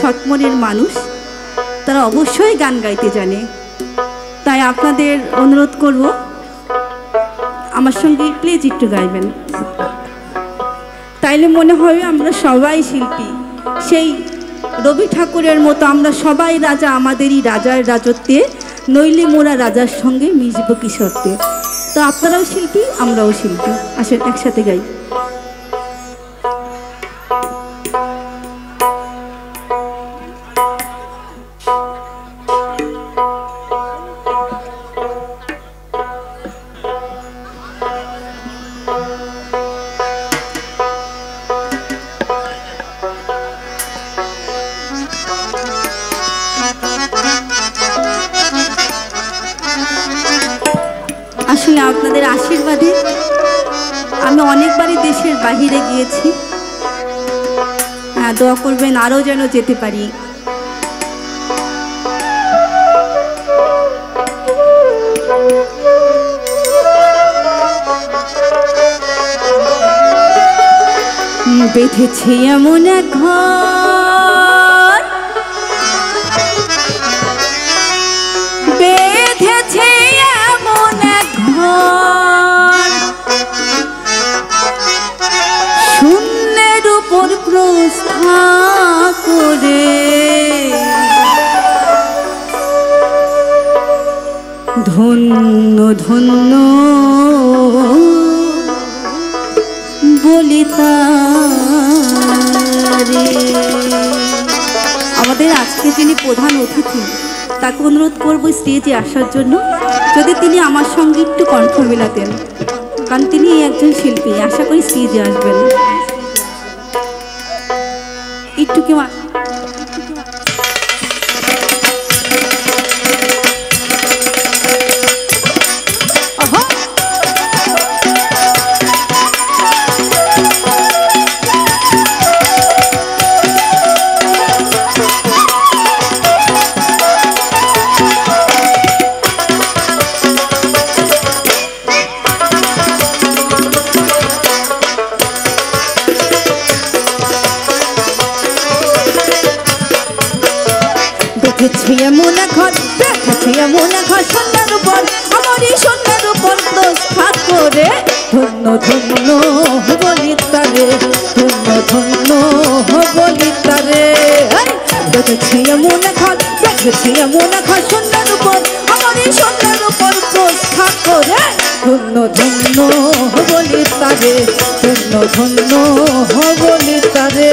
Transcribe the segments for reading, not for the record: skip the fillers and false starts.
সৎমনের মানুষ, তারা অবশ্যই গান গাইতে জানে। তাই আপনাদের অনুরোধ করব আমার সঙ্গে প্লিজ একটু গাইবেন, তাইলে মনে হয় আমরা সবাই শিল্পী। সেই রবি ঠাকুরের মতো আমরা সবাই রাজা, আমাদেরই রাজার রাজত্বে, নইলে মোরা রাজার সঙ্গে মিশব কি সত্যে। তো আপনারাও শিল্পী, আমরাও শিল্পী, আসেন একসাথে গাই। আসলে আপনাদের আশীর্বাদে আমি অনেকবারই দেশের বাহিরে গিয়েছি। দোয়া করবেন আরও যেন যেতে পারি। বেঁধেছে এমন এক ঘর, বেঁধেছে এমন এক ঘর, শূন্যের উপর প্রস্থা করে, ধন্য ধন্য বলি তারে। আমাদের আজকে যিনি প্রধান অতিথি, তাকে অনুরোধ করবো স্টেজে আসার জন্য, যদি তিনি আমার সঙ্গে একটু কণ্ঠ মেলাতেন, কারণ তিনি একজন শিল্পী। আশা করি স্টেজে আসবেন। একটু কেউ দেখেছি এমন ঘর, দেখেছি এমন ঘর, সন্ধ্যার উপর আমার এই সন্ধ্যার উপর প্রস্থা করে, ধন্য ধন্য বলি তারে, ধন্য ধন্য বলি তারে। দেখেছি এমন ঘর, দেখেছি এমন ঘর, সন্ধ্যার উপর আমার এই সন্ধ্যার উপর প্রস্থা করে, ধন্য ধন্য বলি তারে, ধন্য ধন্য বলি তারে।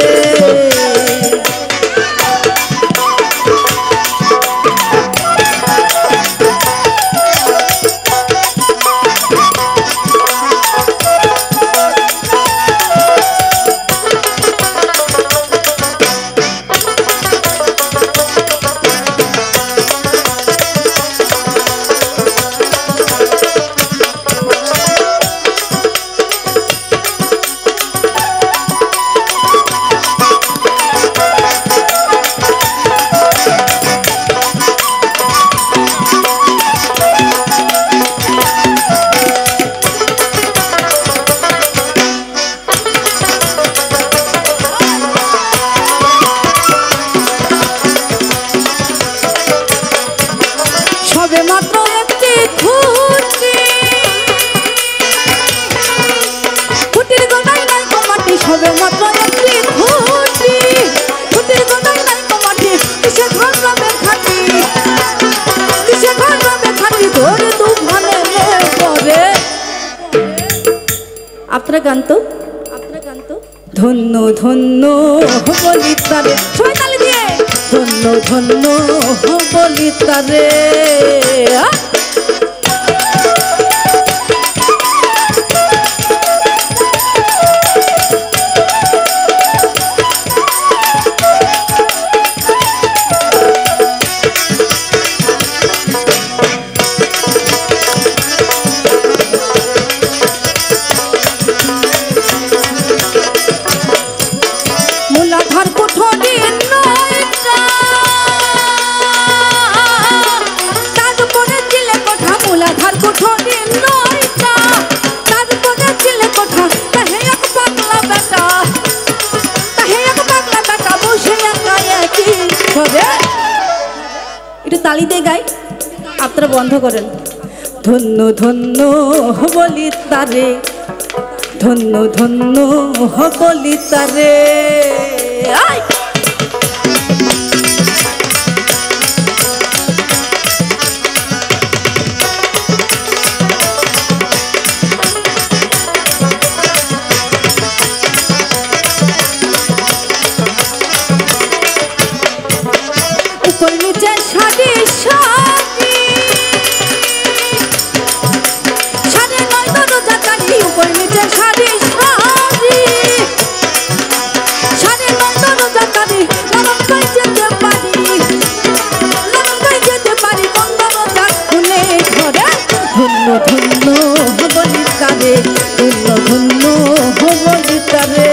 সবে মাত্র একটি খুঁটি, খুঁটির গোড়ায় নাই কমাটি, সবে মাত্র একটি খুঁটি, খুঁটির গোড়ায় নাই কমাটি, কিসে ঘর রবে খাটি, কিসে ঘর রবে খাটি, ধরে দুভানে পরে। আপনারা গান তো, আপনারা গান তো। ধন্য ধন্য বলি তারে, সবাই তালি দিয়ে, ধন্য ধন্য বলি তারে। মুলাধার কোঠরি নয়টা, তারপরে দিল একটু তালি দিয়ে গাই, আপনারা বন্ধ করেন। ধন্য ধন্য বলি তারে, ধন্য ধন্য বলি তারে। উপর নিচে সারি সারি, সাড়ে নয় দরজা কাটি, উপর নিচে সারি সারি, সাড়ে নয় দরজা কাটি, নরম কই যেতে পারি, নরম কই যেতে পারি, কোন দরজা খুলে ধরে। ধন্য ধন্য বলি তারে, ধন্য ধন্য বলি তারে।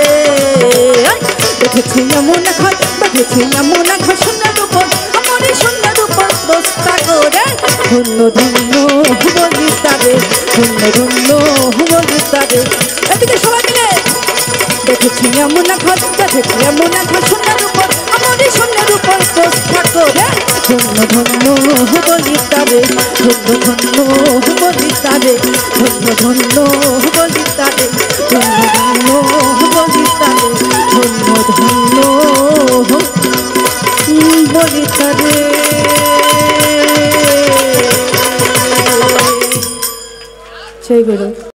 দেখেছি এমন এখন, দেখেছি এমন এখন সোনার উপর, আমারই সোনার উপর দোস্তা করে। ধন্য ধন্য বলি তারে, ধন্য ধন্য বলি তারে। এদিকে সবাই মিলে দেখেছি এমন এখন, দেখেছি এমন এখন সোনার উপর, আমারই সোনার উপর দোস্তা করে। ধন্য ধন্য বলি তারে, ধন্য ধন্য বলি তারে, ধন্য ধন্য বলি তারে, ধন্য ধন্য বলি তারে, ধন্য ধন্য বলি তারে। জয় গুরু।